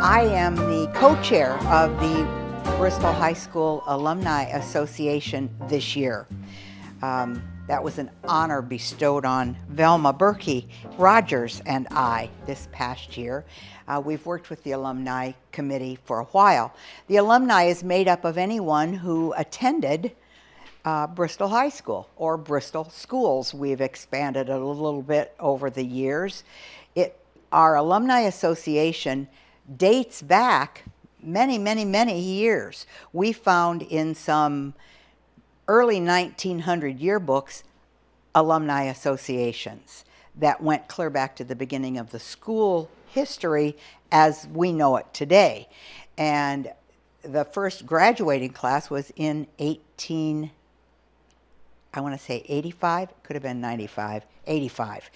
I am the co-chair of the Bristol High School Alumni Association this year. That was an honor bestowed on Velma Berkey Rogers and I this past year. We've worked with the alumni committee for a while. The alumni is made up of anyone who attended Bristol High School or Bristol schools. We've expanded it a little bit over the years. Our Alumni Association dates back many, many, many years. We found in some early 1900 yearbooks alumni associations that went clear back to the beginning of the school history as we know it today. And the first graduating class was in 85, could have been 95, 85.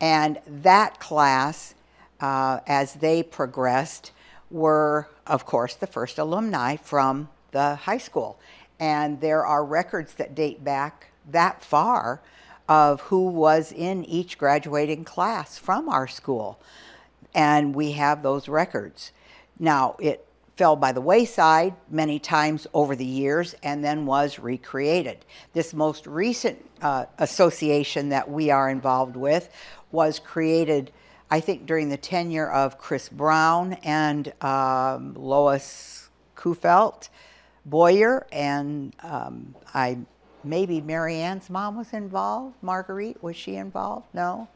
And that class, as they progressed, were, of course, the first alumni from the high school. And there are records that date back that far of who was in each graduating class from our school. And we have those records. Now, it fell by the wayside many times over the years and then was recreated. This most recent association that we are involved with was created, I think, during the tenure of Chris Brown and Lois Kufelt Boyer, and maybe Mary Ann's mom was involved. Marguerite, was she involved? No?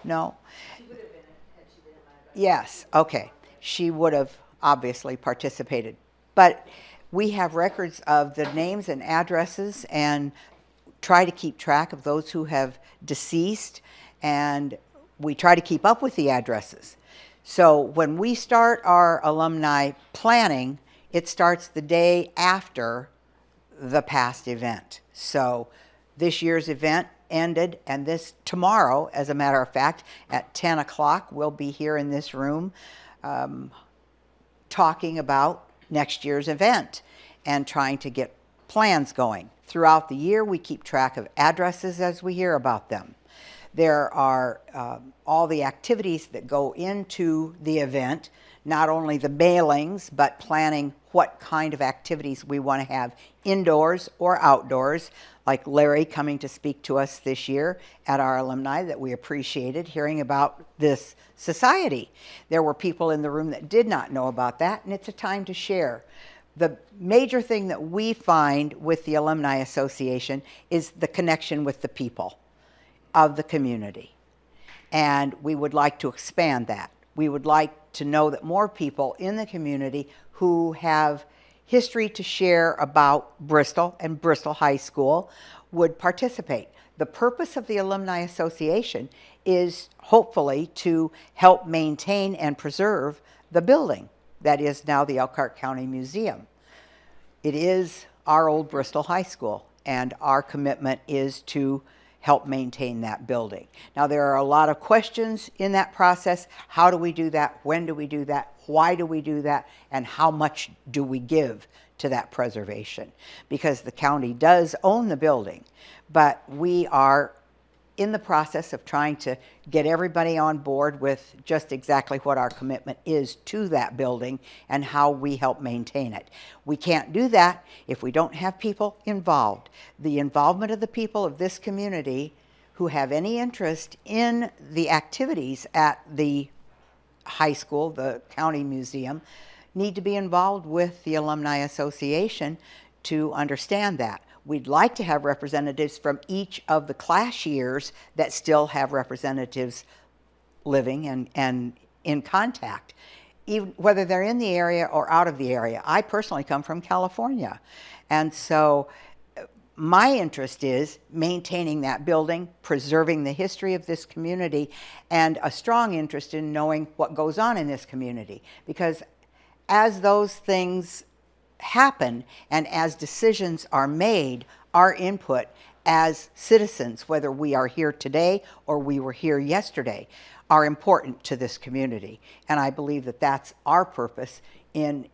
No? She would have been had she been in my advice. Yes, okay. She would have obviously participated. But we have records of the names and addresses and try to keep track of those who have deceased, and we try to keep up with the addresses. So when we start our alumni planning, it starts the day after the past event. So this year's event ended, and tomorrow, as a matter of fact, at 10 o'clock, we'll be here in this room talking about next year's event and trying to get plans going. Throughout the year, we keep track of addresses as we hear about them. There are all the activities that go into the event, not only the mailings, but planning what kind of activities we want to have indoors or outdoors, like Larry coming to speak to us this year at our alumni that we appreciated hearing about this society. There were people in the room that did not know about that, and it's a time to share. The major thing that we find with the Alumni Association is the connection with the people of the community. And we would like to expand that. We would like to know that more people in the community who have history to share about Bristol and Bristol High School would participate. The purpose of the Alumni Association is hopefully to help maintain and preserve the building that is now the Elkhart County Museum. It is our old Bristol High School, and our commitment is to help maintain that building. Now, there are a lot of questions in that process. How do we do that? When do we do that? Why do we do that? And how much do we give to that preservation? Because the county does own the building, but we are in the process of trying to get everybody on board with just exactly what our commitment is to that building and how we help maintain it. We can't do that if we don't have people involved. The involvement of the people of this community who have any interest in the activities at the high school, the county museum, need to be involved with the Alumni Association to understand that. We'd like to have representatives from each of the class years that still have representatives living and in contact, even whether they're in the area or out of the area. I personally come from California, and so my interest is maintaining that building, preserving the history of this community, and a strong interest in knowing what goes on in this community. Because as those things happen and as decisions are made, our input as citizens, whether we are here today or we were here yesterday, are important to this community. And I believe that that's our purpose in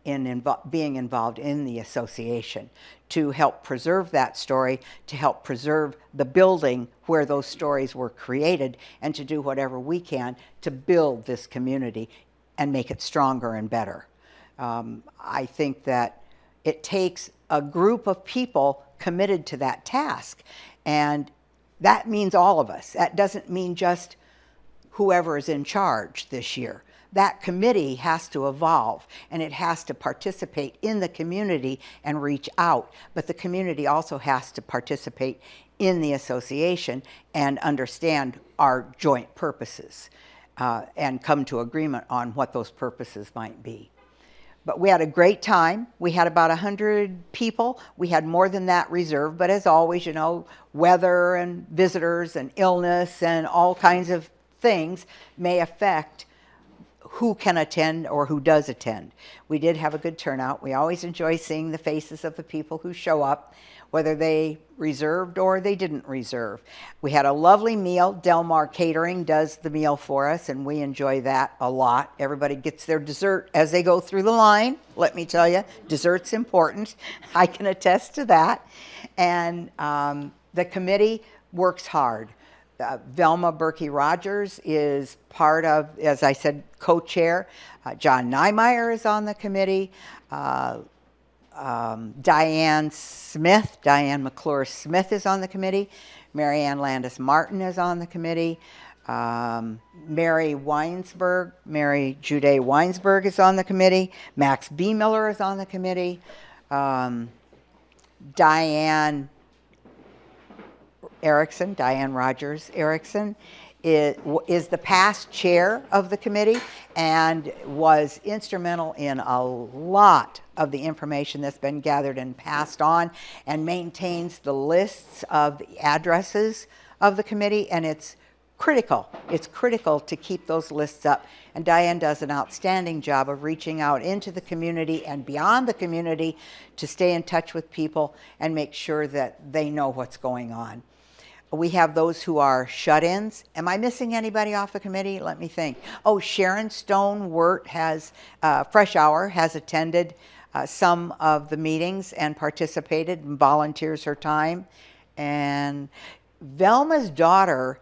being involved in the association, to help preserve that story, to help preserve the building where those stories were created, and to do whatever we can to build this community and make it stronger and better. I think that it takes a group of people committed to that task, and that means all of us. That doesn't mean just whoever is in charge this year. That committee has to evolve, and it has to participate in the community and reach out. But the community also has to participate in the association and understand our joint purposes and come to agreement on what those purposes might be. But we had a great time. We had about 100 people. We had more than that reserved, but as always, you know, weather and visitors and illness and all kinds of things may affect who can attend or who does attend. We did have a good turnout. We always enjoy seeing the faces of the people who show up, whether they reserved or they didn't reserve. We had a lovely meal. Del Mar Catering does the meal for us, and we enjoy that a lot. Everybody gets their dessert as they go through the line. Let me tell you, dessert's important. I can attest to that. And the committee works hard. Velma Berkey Rogers is part of, as I said, co-chair. John Niemeyer is on the committee. Diane McClure Smith is on the committee. Mary Ann Landis Martin is on the committee. Mary Jude Weinsberg is on the committee. Max B. Miller is on the committee. Diane Rogers Erickson is the past chair of the committee and was instrumental in a lot of the information that's been gathered and passed on, and maintains the lists of the addresses of the committee, and it's critical to keep those lists up. And Diane does an outstanding job of reaching out into the community and beyond the community to stay in touch with people and make sure that they know what's going on. We have those who are shut-ins. Am I missing anybody off the committee? Let me think. Oh, Sharon Stone-Wirt has, Fresh Hour, has attended some of the meetings and participated and volunteers her time. And Velma's daughter,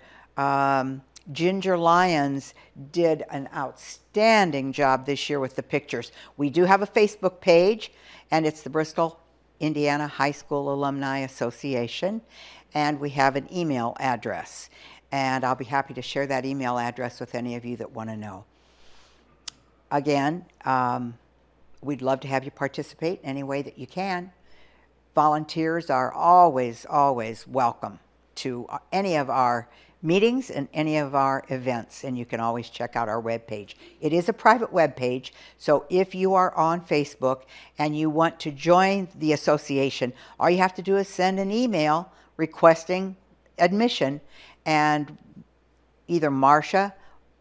Ginger Lyons, did an outstanding job this year with the pictures. We do have a Facebook page, and it's the Bristol Indiana High School Alumni Association. And we have an email address, and I'll be happy to share that email address with any of you that want to know. Again, we'd love to have you participate any way that you can. Volunteers are always welcome to any of our meetings and any of our events, and you can always check out our webpage. It is a private webpage, so if you are on Facebook and you want to join the association, all you have to do is send an email requesting admission, and either Marcia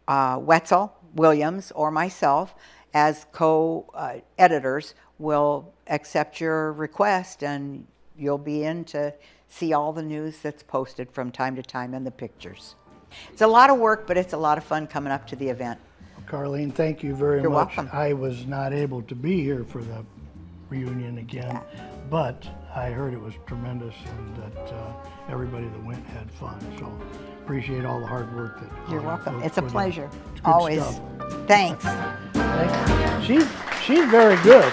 Wetzel Williams or myself as co-editors will accept your request, and you'll be in to see all the news that's posted from time to time and the pictures. It's a lot of work, but it's a lot of fun coming up to the event. Carleen, thank you very much. You're welcome. I was not able to be here for the reunion again, but I heard it was tremendous, and that everybody that went had fun. So appreciate all the hard work that You're welcome. It's a for pleasure. It's good Always. stuff. Thanks. She's very good.